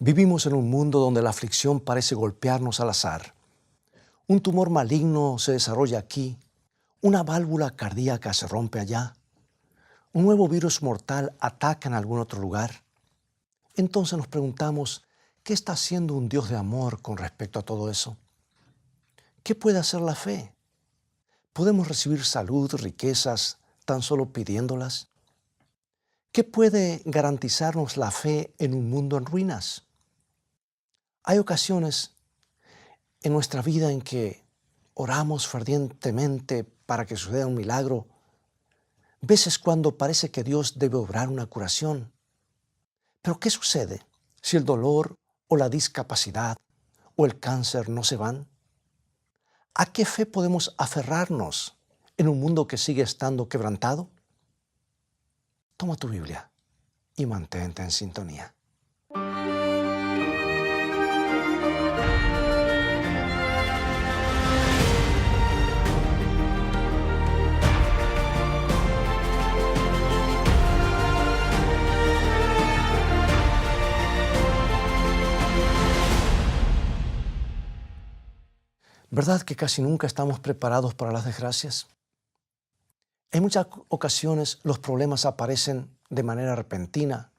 Vivimos en un mundo donde la aflicción parece golpearnos al azar. Un tumor maligno se desarrolla aquí, una válvula cardíaca se rompe allá, un nuevo virus mortal ataca en algún otro lugar. Entonces nos preguntamos, ¿qué está haciendo un Dios de amor con respecto a todo eso? ¿Qué puede hacer la fe? ¿Podemos recibir salud, riquezas, tan solo pidiéndolas? ¿Qué puede garantizarnos la fe en un mundo en ruinas? Hay ocasiones en nuestra vida en que oramos fervientemente para que suceda un milagro, veces cuando parece que Dios debe obrar una curación. Pero ¿qué sucede si el dolor o la discapacidad o el cáncer no se van? ¿A qué fe podemos aferrarnos en un mundo que sigue estando quebrantado? Toma tu Biblia y mantente en sintonía. ¿Verdad que casi nunca estamos preparados para las desgracias? En muchas ocasiones los problemas aparecen de manera repentina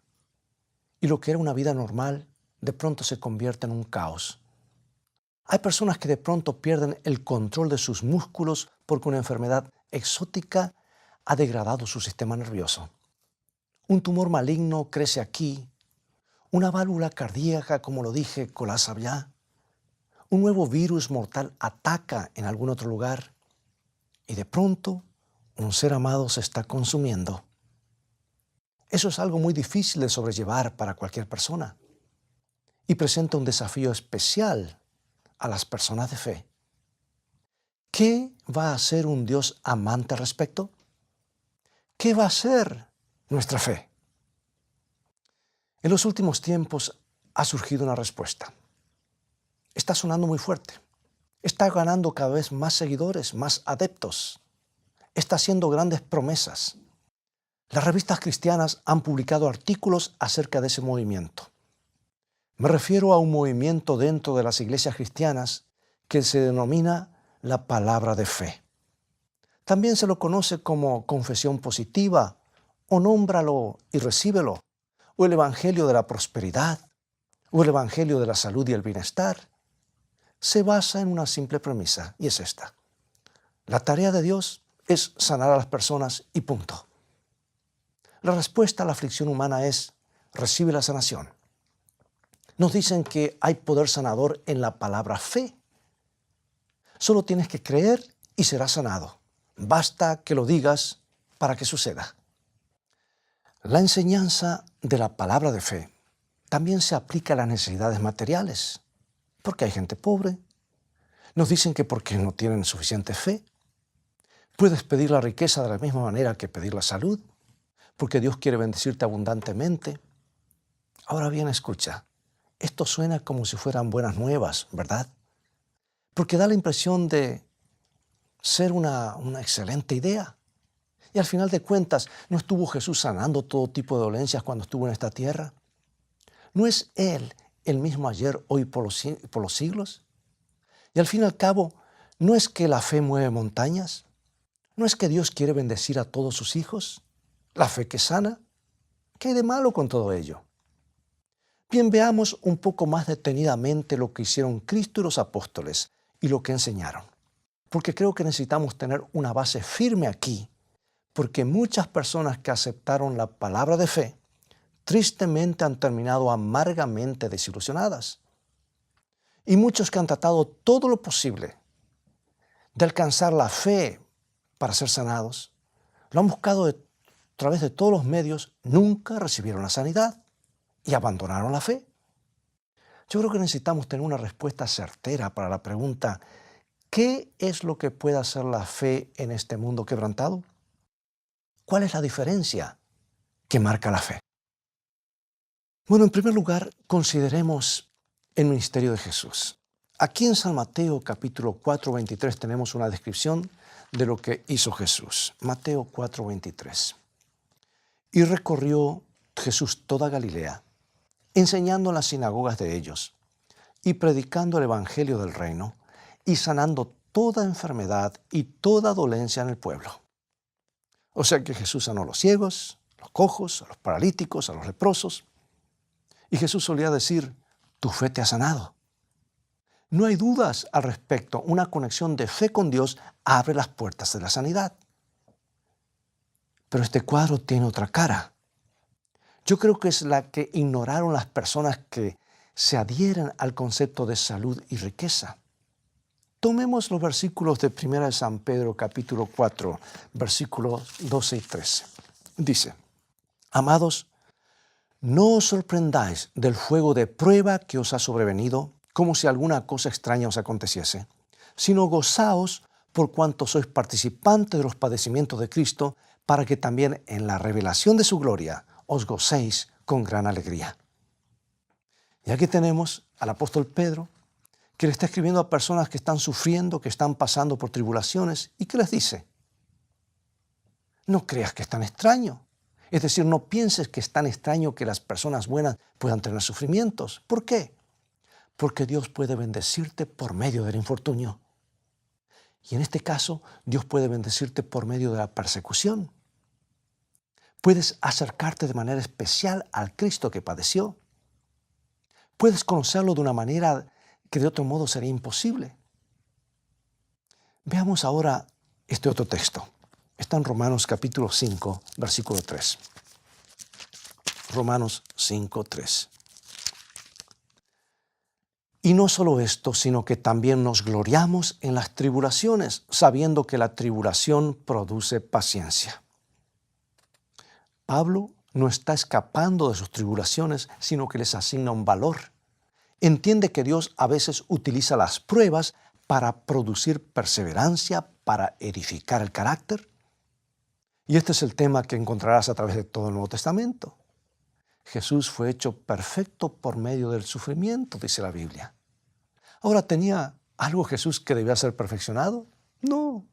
y lo que era una vida normal de pronto se convierte en un caos. Hay personas que de pronto pierden el control de sus músculos porque una enfermedad exótica ha degradado su sistema nervioso. Un tumor maligno crece aquí, una válvula cardíaca, como lo dije, colapsa allá. Un nuevo virus mortal ataca en algún otro lugar y de pronto un ser amado se está consumiendo. Eso es algo muy difícil de sobrellevar para cualquier persona y presenta un desafío especial a las personas de fe. ¿Qué va a hacer un Dios amante al respecto? ¿Qué va a hacer nuestra fe? En los últimos tiempos ha surgido una respuesta. Está sonando muy fuerte. Está ganando cada vez más seguidores, más adeptos. Está haciendo grandes promesas. Las revistas cristianas han publicado artículos acerca de ese movimiento. Me refiero a un movimiento dentro de las iglesias cristianas que se denomina la palabra de fe. También se lo conoce como confesión positiva, o nómbralo y recíbelo, o el evangelio de la prosperidad, o el evangelio de la salud y el bienestar. Se basa en una simple premisa, y es esta. La tarea de Dios es sanar a las personas y punto. La respuesta a la aflicción humana es, recibe la sanación. Nos dicen que hay poder sanador en la palabra fe. Solo tienes que creer y serás sanado. Basta que lo digas para que suceda. La enseñanza de la palabra de fe también se aplica a las necesidades materiales. Porque hay gente pobre. Nos dicen que porque no tienen suficiente fe. Puedes pedir la riqueza de la misma manera que pedir la salud, porque Dios quiere bendecirte abundantemente. Ahora bien, escucha, esto suena como si fueran buenas nuevas, ¿verdad? Porque da la impresión de ser una excelente idea. Y al final de cuentas, ¿no estuvo Jesús sanando todo tipo de dolencias cuando estuvo en esta tierra? ¿No es Él el mismo ayer, hoy, por los siglos? Y al fin y al cabo, ¿no es que la fe mueve montañas? ¿No es que Dios quiere bendecir a todos sus hijos? ¿La fe que sana? ¿Qué hay de malo con todo ello? Bien, veamos un poco más detenidamente lo que hicieron Cristo y los apóstoles y lo que enseñaron. Porque creo que necesitamos tener una base firme aquí, porque muchas personas que aceptaron la palabra de fe tristemente han terminado amargamente desilusionadas. Y muchos que han tratado todo lo posible de alcanzar la fe para ser sanados, lo han buscado a través de todos los medios, nunca recibieron la sanidad y abandonaron la fe. Yo creo que necesitamos tener una respuesta certera para la pregunta, ¿qué es lo que puede hacer la fe en este mundo quebrantado? ¿Cuál es la diferencia que marca la fe? Bueno, en primer lugar, consideremos el ministerio de Jesús. Aquí en San Mateo capítulo 4, 23 tenemos una descripción de lo que hizo Jesús. Mateo 4, 23. Y recorrió Jesús toda Galilea, enseñando en las sinagogas de ellos y predicando el evangelio del reino y sanando toda enfermedad y toda dolencia en el pueblo. O sea que Jesús sanó a los ciegos, los cojos, a los paralíticos, a los leprosos. Y Jesús solía decir, tu fe te ha sanado. No hay dudas al respecto. Una conexión de fe con Dios abre las puertas de la sanidad. Pero este cuadro tiene otra cara. Yo creo que es la que ignoraron las personas que se adhieren al concepto de salud y riqueza. Tomemos los versículos de 1 de San Pedro, capítulo 4, versículos 12 y 13. Dice, amados, no os sorprendáis del fuego de prueba que os ha sobrevenido, como si alguna cosa extraña os aconteciese, sino gozaos por cuanto sois participantes de los padecimientos de Cristo, para que también en la revelación de su gloria os gocéis con gran alegría. Y aquí tenemos al apóstol Pedro, que le está escribiendo a personas que están sufriendo, que están pasando por tribulaciones, y que les dice, no creas que es tan extraño. Es decir, no pienses que es tan extraño que las personas buenas puedan tener sufrimientos. ¿Por qué? Porque Dios puede bendecirte por medio del infortunio. Y en este caso, Dios puede bendecirte por medio de la persecución. Puedes acercarte de manera especial al Cristo que padeció. Puedes conocerlo de una manera que de otro modo sería imposible. Veamos ahora este otro texto. Está en Romanos capítulo 5, versículo 3. Romanos 5, 3. Y no solo esto, sino que también nos gloriamos en las tribulaciones, sabiendo que la tribulación produce paciencia. Pablo no está escapando de sus tribulaciones, sino que les asigna un valor. Entiende que Dios a veces utiliza las pruebas para producir perseverancia, para edificar el carácter. Y este es el tema que encontrarás a través de todo el Nuevo Testamento. Jesús fue hecho perfecto por medio del sufrimiento, dice la Biblia. Ahora, ¿tenía algo Jesús que debía ser perfeccionado? No,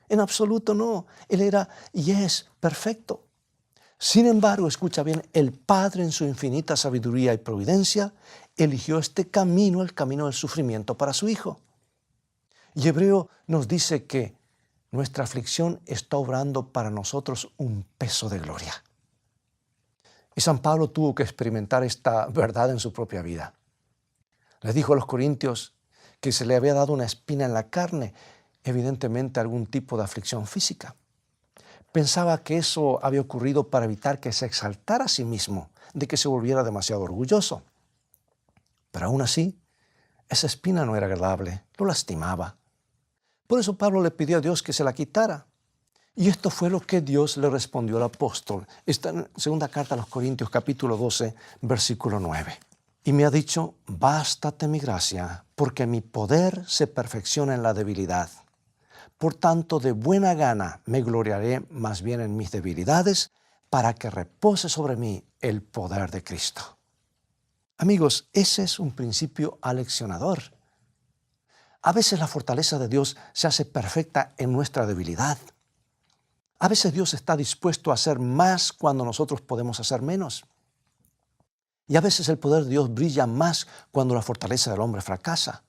en absoluto no. Él era y es perfecto. Sin embargo, escucha bien, el Padre en su infinita sabiduría y providencia eligió este camino, el camino del sufrimiento para su Hijo. Y Hebreo nos dice que nuestra aflicción está obrando para nosotros un peso de gloria. Y San Pablo tuvo que experimentar esta verdad en su propia vida. Les dijo a los corintios que se le había dado una espina en la carne, evidentemente algún tipo de aflicción física. Pensaba que eso había ocurrido para evitar que se exaltara a sí mismo, de que se volviera demasiado orgulloso. Pero aún así, esa espina no era agradable, lo lastimaba. Por eso Pablo le pidió a Dios que se la quitara. Y esto fue lo que Dios le respondió al apóstol. Está en segunda carta a los Corintios, capítulo 12, versículo 9. Y me ha dicho, bástate mi gracia, porque mi poder se perfecciona en la debilidad. Por tanto, de buena gana me gloriaré más bien en mis debilidades, para que repose sobre mí el poder de Cristo. Amigos, ese es un principio aleccionador. A veces la fortaleza de Dios se hace perfecta en nuestra debilidad. A veces Dios está dispuesto a hacer más cuando nosotros podemos hacer menos. Y a veces el poder de Dios brilla más cuando la fortaleza del hombre fracasa.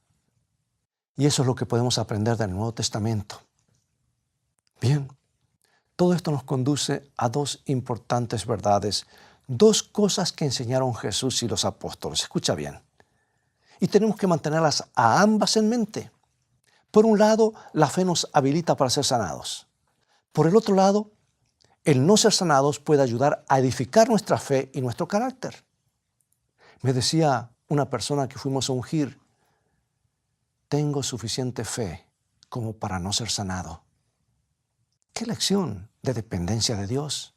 Y eso es lo que podemos aprender del Nuevo Testamento. Bien, todo esto nos conduce a dos importantes verdades, dos cosas que enseñaron Jesús y los apóstoles. Escucha bien. Y tenemos que mantenerlas a ambas en mente. Por un lado, la fe nos habilita para ser sanados. Por el otro lado, el no ser sanados puede ayudar a edificar nuestra fe y nuestro carácter. Me decía una persona que fuimos a ungir, tengo suficiente fe como para no ser sanado. ¿Qué lección de dependencia de Dios?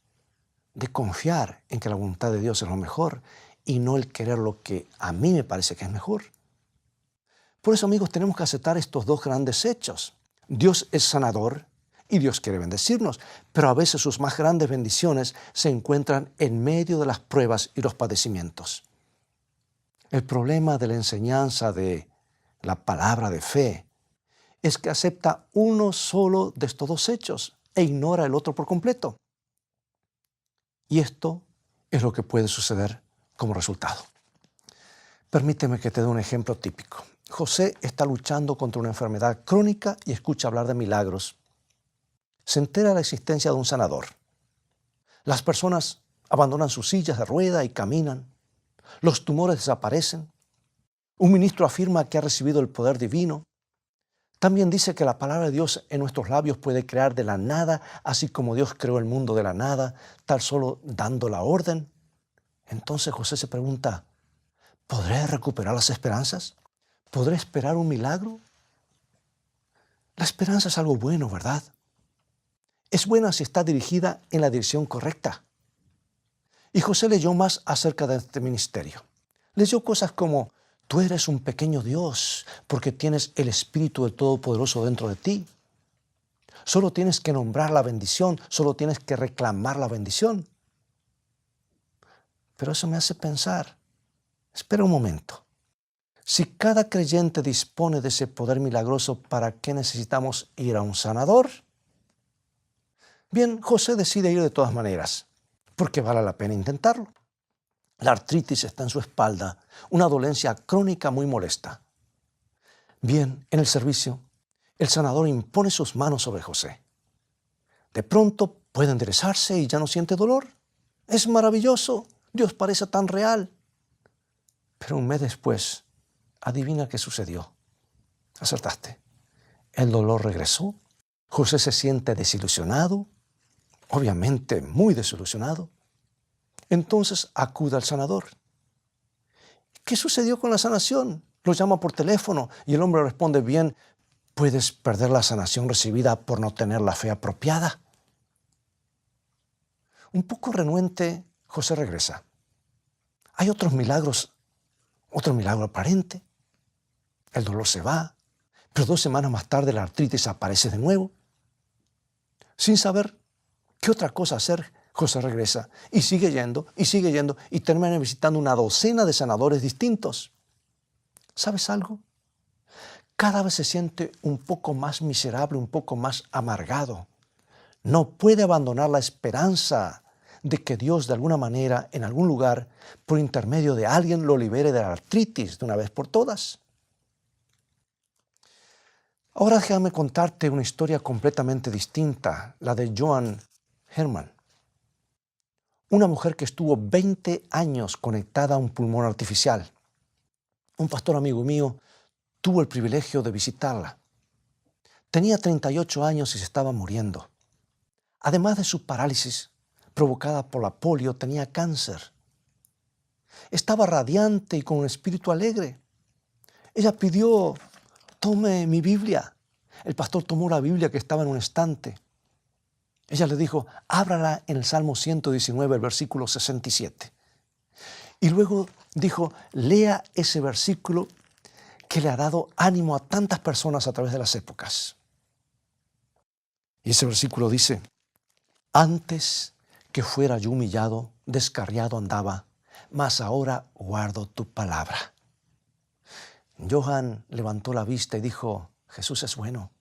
De confiar en que la voluntad de Dios es lo mejor y no el querer lo que a mí me parece que es mejor. Por eso, amigos, tenemos que aceptar estos dos grandes hechos. Dios es sanador y Dios quiere bendecirnos, pero a veces sus más grandes bendiciones se encuentran en medio de las pruebas y los padecimientos. El problema de la enseñanza de la palabra de fe es que acepta uno solo de estos dos hechos e ignora el otro por completo. Y esto es lo que puede suceder como resultado. Permíteme que te dé un ejemplo típico. José está luchando contra una enfermedad crónica y escucha hablar de milagros. Se entera de la existencia de un sanador. Las personas abandonan sus sillas de rueda y caminan. Los tumores desaparecen. Un ministro afirma que ha recibido el poder divino. También dice que la palabra de Dios en nuestros labios puede crear de la nada, así como Dios creó el mundo de la nada, tan solo dando la orden. Entonces José se pregunta, ¿podré recuperar las esperanzas? ¿Podré esperar un milagro? La esperanza es algo bueno, ¿verdad? Es buena si está dirigida en la dirección correcta. Y José leyó más acerca de este ministerio. Leyó cosas como, tú eres un pequeño Dios porque tienes el Espíritu del Todopoderoso dentro de ti. Solo tienes que nombrar la bendición, solo tienes que reclamar la bendición. Pero eso me hace pensar, espera un momento. Si cada creyente dispone de ese poder milagroso, ¿para qué necesitamos ir a un sanador? Bien, José decide ir de todas maneras, porque vale la pena intentarlo. La artritis está en su espalda, una dolencia crónica muy molesta. Bien, en el servicio, el sanador impone sus manos sobre José. De pronto puede enderezarse y ya no siente dolor. Es maravilloso, Dios parece tan real. Pero un mes después, adivina qué sucedió. Acertaste. El dolor regresó. José se siente desilusionado, obviamente muy desilusionado. Entonces acude al sanador. ¿Qué sucedió con la sanación? Lo llama por teléfono y el hombre responde, bien, puedes perder la sanación recibida por no tener la fe apropiada. Un poco renuente, José regresa. Hay otros milagros, otro milagro aparente. El dolor se va, pero 2 semanas más tarde la artritis aparece de nuevo. Sin saber qué otra cosa hacer, José regresa y sigue yendo y termina visitando una docena de sanadores distintos. ¿Sabes algo? Cada vez se siente un poco más miserable, un poco más amargado. No puede abandonar la esperanza de que Dios de alguna manera, en algún lugar, por intermedio de alguien, lo libere de la artritis de una vez por todas. Ahora déjame contarte una historia completamente distinta, la de Joan Herman. Una mujer que estuvo 20 años conectada a un pulmón artificial. Un pastor amigo mío tuvo el privilegio de visitarla. Tenía 38 años y se estaba muriendo. Además de su parálisis provocada por la polio, tenía cáncer. Estaba radiante y con un espíritu alegre. Ella pidió, tome mi Biblia. El pastor tomó la Biblia que estaba en un estante. Ella le dijo, ábrala en el Salmo 119, el versículo 67. Y luego dijo, lea ese versículo que le ha dado ánimo a tantas personas a través de las épocas. Y ese versículo dice, antes que fuera yo humillado, descarriado andaba, mas ahora guardo tu palabra. Johan levantó la vista y dijo, Jesús es bueno.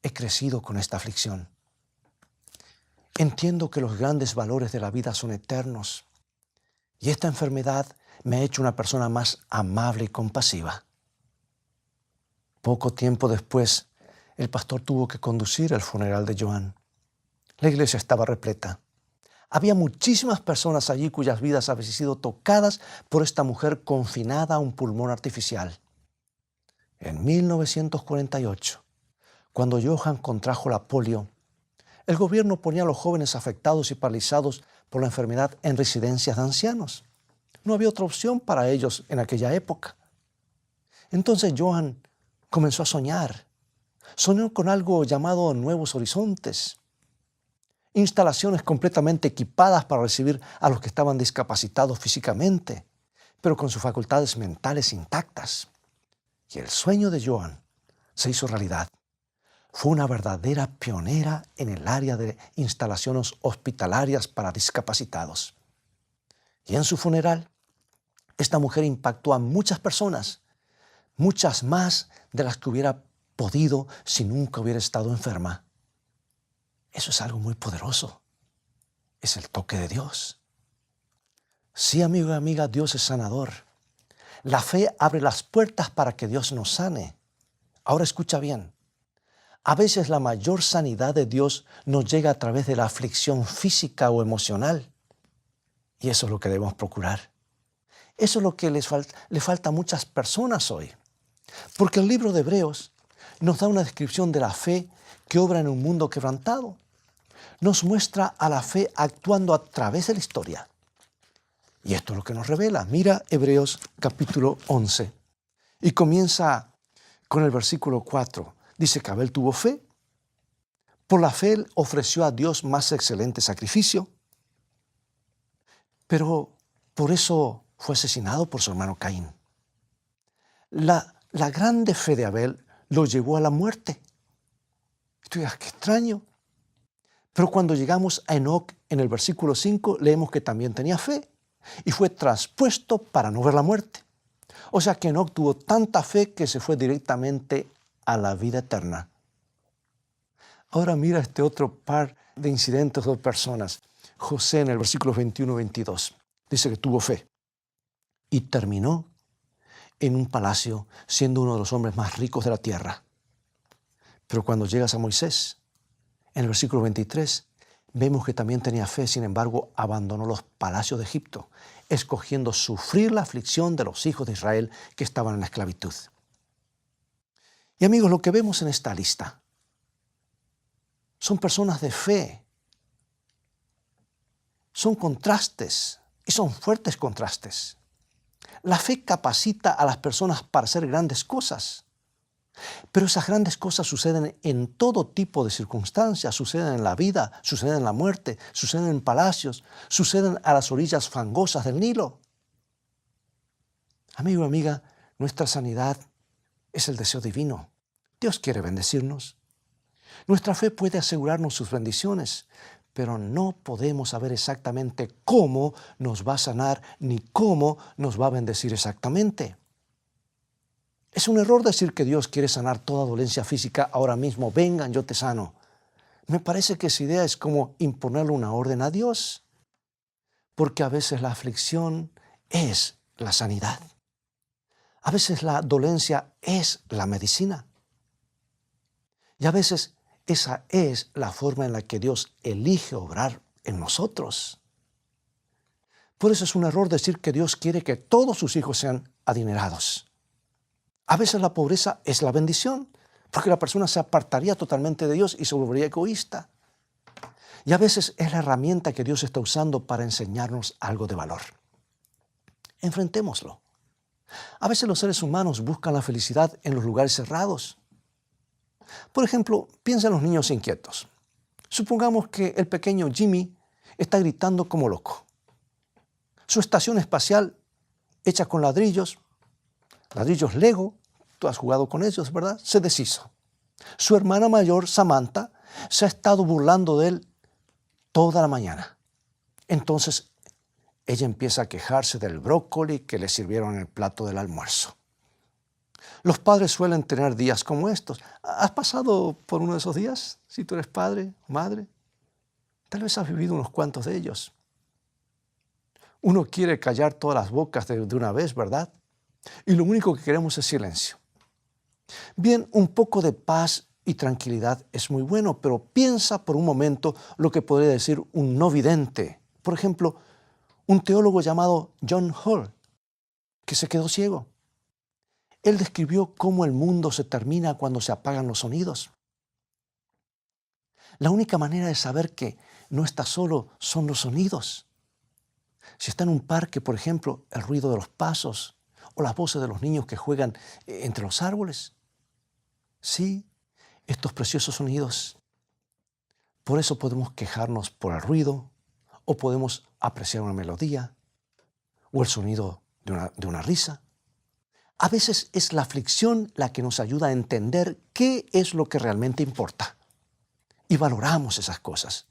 He crecido con esta aflicción. Entiendo que los grandes valores de la vida son eternos y esta enfermedad me ha hecho una persona más amable y compasiva. Poco tiempo después, el pastor tuvo que conducir el funeral de Joan. La iglesia estaba repleta. Había muchísimas personas allí cuyas vidas habían sido tocadas por esta mujer confinada a un pulmón artificial. En 1948, cuando Johan contrajo la polio, el gobierno ponía a los jóvenes afectados y paralizados por la enfermedad en residencias de ancianos. No había otra opción para ellos en aquella época. Entonces Johan comenzó a soñar. Soñó con algo llamado Nuevos Horizontes. Instalaciones completamente equipadas para recibir a los que estaban discapacitados físicamente, pero con sus facultades mentales intactas. Y el sueño de Joan se hizo realidad. Fue una verdadera pionera en el área de instalaciones hospitalarias para discapacitados. Y en su funeral, esta mujer impactó a muchas personas, muchas más de las que hubiera podido si nunca hubiera estado enferma. Eso es algo muy poderoso. Es el toque de Dios. Sí, amigo y amiga, Dios es sanador. La fe abre las puertas para que Dios nos sane. Ahora escucha bien. A veces la mayor sanidad de Dios nos llega a través de la aflicción física o emocional. Y eso es lo que debemos procurar. Eso es lo que le falta a muchas personas hoy. Porque el libro de Hebreos nos da una descripción de la fe que obra en un mundo quebrantado. Nos muestra a la fe actuando a través de la historia. Y esto es lo que nos revela. Mira Hebreos capítulo 11. Y comienza con el versículo 4. Dice que Abel tuvo fe. Por la fe él ofreció a Dios más excelente sacrificio. Pero por eso fue asesinado por su hermano Caín. La grande fe de Abel lo llevó a la muerte. Tú dirás, qué extraño. Pero cuando llegamos a Enoc, en el versículo 5, leemos que también tenía fe y fue traspuesto para no ver la muerte. O sea que Enoc tuvo tanta fe que se fue directamente a la vida eterna. Ahora mira este otro par de incidentes o personas. José en el versículo 21-22 dice que tuvo fe y terminó en un palacio siendo uno de los hombres más ricos de la tierra. Pero cuando llegas a Moisés, en el versículo 23, vemos que también tenía fe, sin embargo, abandonó los palacios de Egipto, escogiendo sufrir la aflicción de los hijos de Israel que estaban en la esclavitud. Y amigos, lo que vemos en esta lista son personas de fe. Son contrastes y son fuertes contrastes. La fe capacita a las personas para hacer grandes cosas. Pero esas grandes cosas suceden en todo tipo de circunstancias, suceden en la vida, suceden en la muerte, suceden en palacios, suceden a las orillas fangosas del Nilo. Amigo y amiga, nuestra sanidad es el deseo divino. Dios quiere bendecirnos. Nuestra fe puede asegurarnos sus bendiciones, pero no podemos saber exactamente cómo nos va a sanar ni cómo nos va a bendecir exactamente. Es un error decir que Dios quiere sanar toda dolencia física ahora mismo. Vengan, yo te sano. Me parece que esa idea es como imponerle una orden a Dios, porque a veces la aflicción es la sanidad. A veces la dolencia es la medicina. Y a veces esa es la forma en la que Dios elige obrar en nosotros. Por eso es un error decir que Dios quiere que todos sus hijos sean adinerados. A veces la pobreza es la bendición, porque la persona se apartaría totalmente de Dios y se volvería egoísta. Y a veces es la herramienta que Dios está usando para enseñarnos algo de valor. Enfrentémoslo. A veces los seres humanos buscan la felicidad en los lugares cerrados. Por ejemplo, piensa en los niños inquietos. Supongamos que el pequeño Jimmy está gritando como loco. Su estación espacial, hecha con ladrillos Lego, tú has jugado con ellos, ¿verdad?, se deshizo. Su hermana mayor, Samantha, se ha estado burlando de él toda la mañana. Entonces, ella empieza a quejarse del brócoli que le sirvieron en el plato del almuerzo. Los padres suelen tener días como estos. ¿Has pasado por uno de esos días? Si tú eres padre, madre, tal vez has vivido unos cuantos de ellos. Uno quiere callar todas las bocas de una vez, ¿verdad? Y lo único que queremos es silencio. Bien, un poco de paz y tranquilidad es muy bueno, pero piensa por un momento lo que podría decir un no vidente. Por ejemplo, un teólogo llamado John Hall, que se quedó ciego. Él describió cómo el mundo se termina cuando se apagan los sonidos. La única manera de saber que no está solo son los sonidos. Si está en un parque, por ejemplo, el ruido de los pasos o las voces de los niños que juegan entre los árboles. Sí, estos preciosos sonidos. Por eso podemos quejarnos por el ruido o podemos apreciar una melodía o el sonido de una risa. A veces es la aflicción la que nos ayuda a entender qué es lo que realmente importa. Y valoramos esas cosas.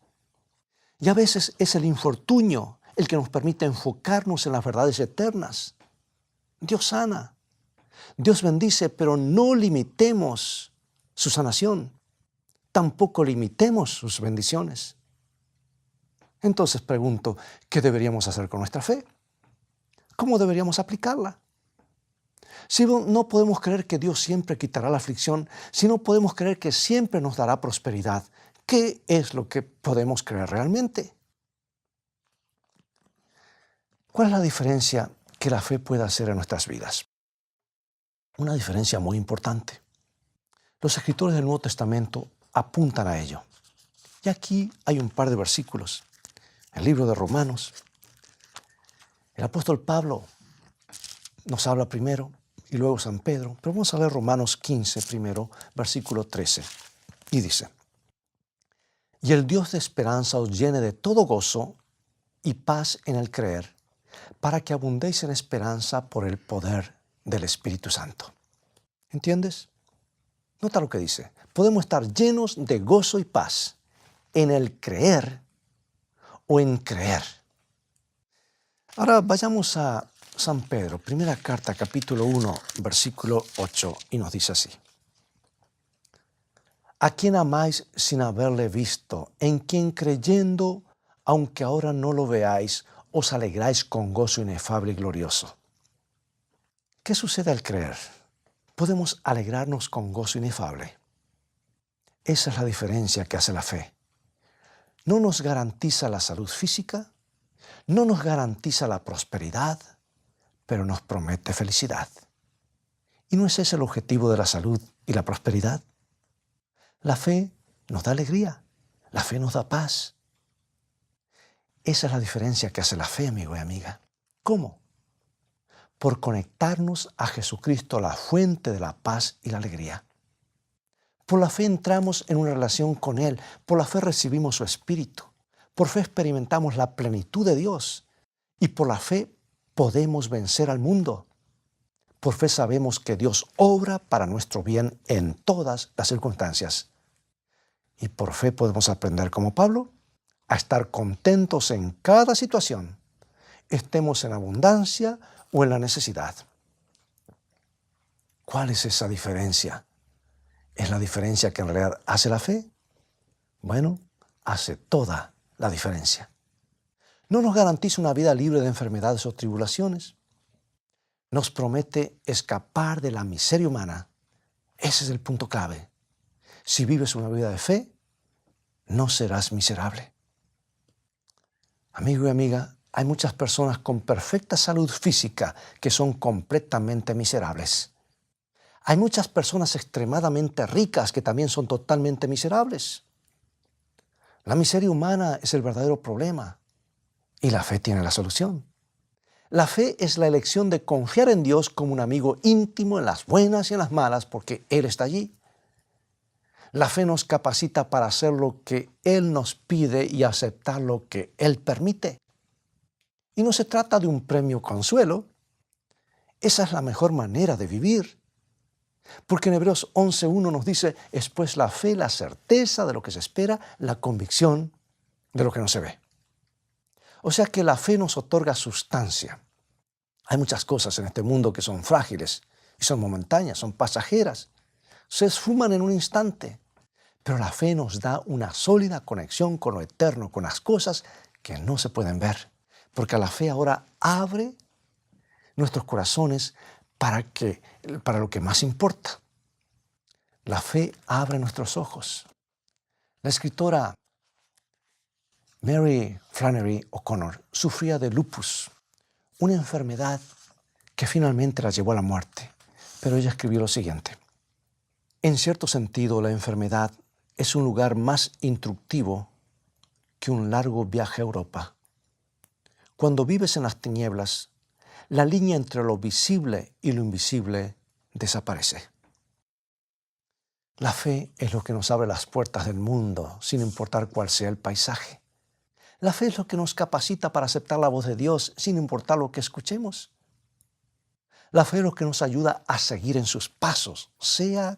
Y a veces es el infortunio el que nos permite enfocarnos en las verdades eternas. Dios sana, Dios bendice, pero no limitemos su sanación. Tampoco limitemos sus bendiciones. Entonces pregunto, ¿qué deberíamos hacer con nuestra fe? ¿Cómo deberíamos aplicarla? Si no podemos creer que Dios siempre quitará la aflicción, si no podemos creer que siempre nos dará prosperidad, ¿qué es lo que podemos creer realmente? ¿Cuál es la diferencia que la fe puede hacer en nuestras vidas? Una diferencia muy importante. Los escritores del Nuevo Testamento apuntan a ello. Y aquí hay un par de versículos. El libro de Romanos. El apóstol Pablo nos habla primero y luego San Pedro. Pero vamos a leer Romanos 15 primero, versículo 13. Y dice: Y el Dios de esperanza os llene de todo gozo y paz en el creer, para que abundéis en esperanza por el poder del Espíritu Santo. ¿Entiendes? Nota lo que dice. Podemos estar llenos de gozo y paz en el creer o en creer. Ahora vayamos a San Pedro, primera carta, capítulo 1, versículo 8, y nos dice así: a quien amáis sin haberle visto, en quien creyendo, aunque ahora no lo veáis, os alegráis con gozo inefable y glorioso. ¿Qué sucede al creer? Podemos alegrarnos con gozo inefable. Esa es la diferencia que hace la fe. No nos garantiza la salud física, no nos garantiza la prosperidad, pero nos promete felicidad. ¿Y no es ese el objetivo de la salud y la prosperidad? La fe nos da alegría, la fe nos da paz. Esa es la diferencia que hace la fe, amigo y amiga. ¿Cómo? Por conectarnos a Jesucristo, la fuente de la paz y la alegría. Por la fe entramos en una relación con Él, por la fe recibimos su Espíritu, por fe experimentamos la plenitud de Dios y por la fe podemos vencer al mundo. Por fe sabemos que Dios obra para nuestro bien en todas las circunstancias. Y por fe podemos aprender, como Pablo, a estar contentos en cada situación, estemos en abundancia o en la necesidad. ¿Cuál es esa diferencia? ¿Es la diferencia que en realidad hace la fe? Bueno, hace toda la diferencia. No nos garantiza una vida libre de enfermedades o tribulaciones. Nos promete escapar de la miseria humana. Ese es el punto clave. Si vives una vida de fe, no serás miserable. Amigo y amiga, hay muchas personas con perfecta salud física que son completamente miserables. Hay muchas personas extremadamente ricas que también son totalmente miserables. La miseria humana es el verdadero problema y la fe tiene la solución. La fe es la elección de confiar en Dios como un amigo íntimo en las buenas y en las malas porque Él está allí. La fe nos capacita para hacer lo que Él nos pide y aceptar lo que Él permite. Y no se trata de un premio consuelo. Esa es la mejor manera de vivir. Porque en Hebreos 11:1 nos dice, es pues la fe, la certeza de lo que se espera, la convicción de lo que no se ve. O sea que la fe nos otorga sustancia. Hay muchas cosas en este mundo que son frágiles y son momentáneas, son pasajeras. Se esfuman en un instante. Pero la fe nos da una sólida conexión con lo eterno, con las cosas que no se pueden ver. Porque la fe ahora abre nuestros corazones para lo que más importa. La fe abre nuestros ojos. La escritora Mary Flannery O'Connor sufría de lupus, una enfermedad que finalmente la llevó a la muerte. Pero ella escribió lo siguiente: en cierto sentido, la enfermedad es un lugar más instructivo que un largo viaje a Europa. Cuando vives en las tinieblas, la línea entre lo visible y lo invisible desaparece. La fe es lo que nos abre las puertas del mundo, sin importar cuál sea el paisaje. La fe es lo que nos capacita para aceptar la voz de Dios, sin importar lo que escuchemos. La fe es lo que nos ayuda a seguir en sus pasos, sea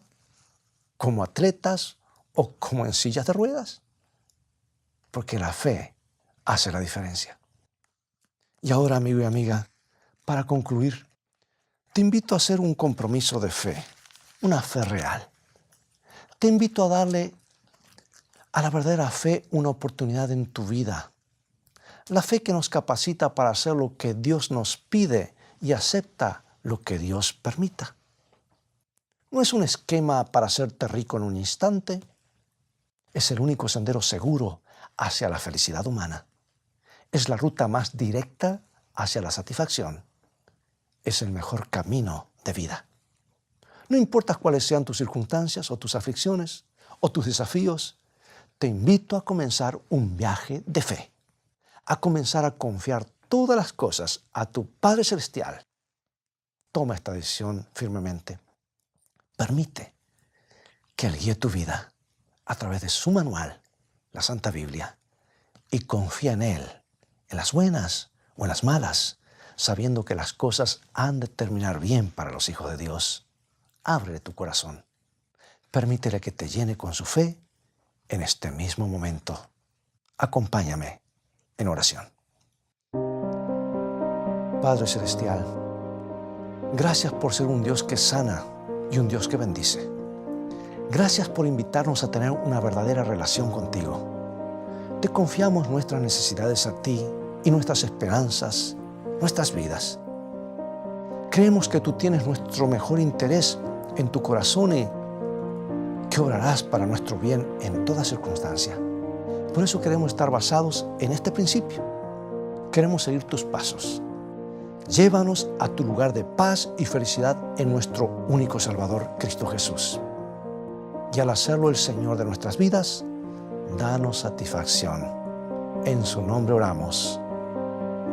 como atletas o como en sillas de ruedas. Porque la fe hace la diferencia. Y ahora, amigo y amiga, para concluir, te invito a hacer un compromiso de fe, una fe real. Te invito a darle a la verdadera fe una oportunidad en tu vida. La fe que nos capacita para hacer lo que Dios nos pide y acepta lo que Dios permita. No es un esquema para hacerte rico en un instante. Es el único sendero seguro hacia la felicidad humana. Es la ruta más directa hacia la satisfacción. Es el mejor camino de vida. No importa cuáles sean tus circunstancias o tus aflicciones o tus desafíos, te invito a comenzar un viaje de fe, a comenzar a confiar todas las cosas a tu Padre Celestial. Toma esta decisión firmemente. Permite que Él guíe tu vida a través de su manual, la Santa Biblia, y confía en Él, en las buenas o en las malas, sabiendo que las cosas han de terminar bien para los hijos de Dios. Ábrele tu corazón. Permítele que te llene con su fe en este mismo momento. Acompáñame en oración. Padre Celestial, gracias por ser un Dios que sana y un Dios que bendice. Gracias por invitarnos a tener una verdadera relación contigo. Te confiamos nuestras necesidades a ti y nuestras esperanzas, nuestras vidas. Creemos que tú tienes nuestro mejor interés en tu corazón y que obrarás para nuestro bien en toda circunstancia. Por eso queremos estar basados en este principio. Queremos seguir tus pasos. Llévanos a tu lugar de paz y felicidad en nuestro único Salvador, Cristo Jesús. Y al hacerlo el Señor de nuestras vidas, danos satisfacción. En su nombre oramos.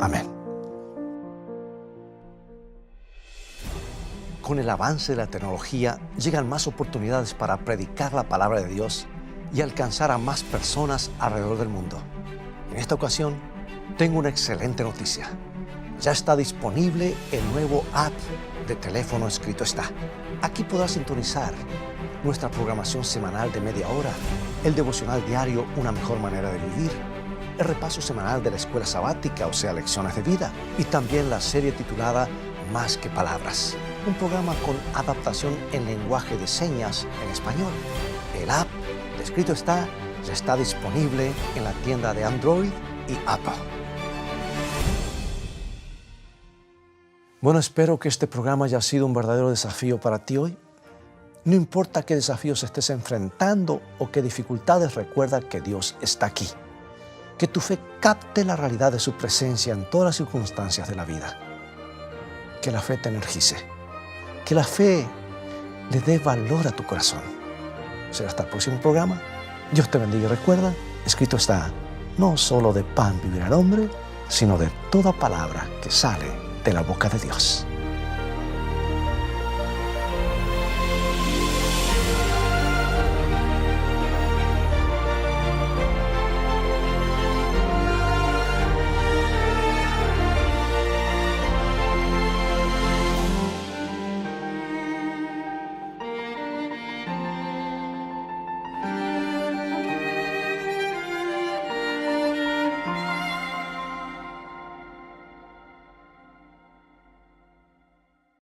Amén. Con el avance de la tecnología llegan más oportunidades para predicar la palabra de Dios y alcanzar a más personas alrededor del mundo. En esta ocasión, tengo una excelente noticia. Ya está disponible el nuevo app de teléfono Escrito Está. Aquí podrás sintonizar nuestra programación semanal de media hora, el devocional diario Una Mejor Manera de Vivir, el repaso semanal de la escuela sabática, o sea, lecciones de vida, y también la serie titulada Más que Palabras, un programa con adaptación en lenguaje de señas en español. El app de Escrito Está ya está disponible en la tienda de Android y Apple. Bueno, espero que este programa haya sido un verdadero desafío para ti hoy. No importa qué desafíos estés enfrentando o qué dificultades, recuerda que Dios está aquí. Que tu fe capte la realidad de su presencia en todas las circunstancias de la vida. Que la fe te energice. Que la fe le dé valor a tu corazón. Será hasta el próximo programa. Dios te bendiga y recuerda, escrito está, no solo de pan vivirá el hombre, sino de toda palabra que sale de la boca de Dios.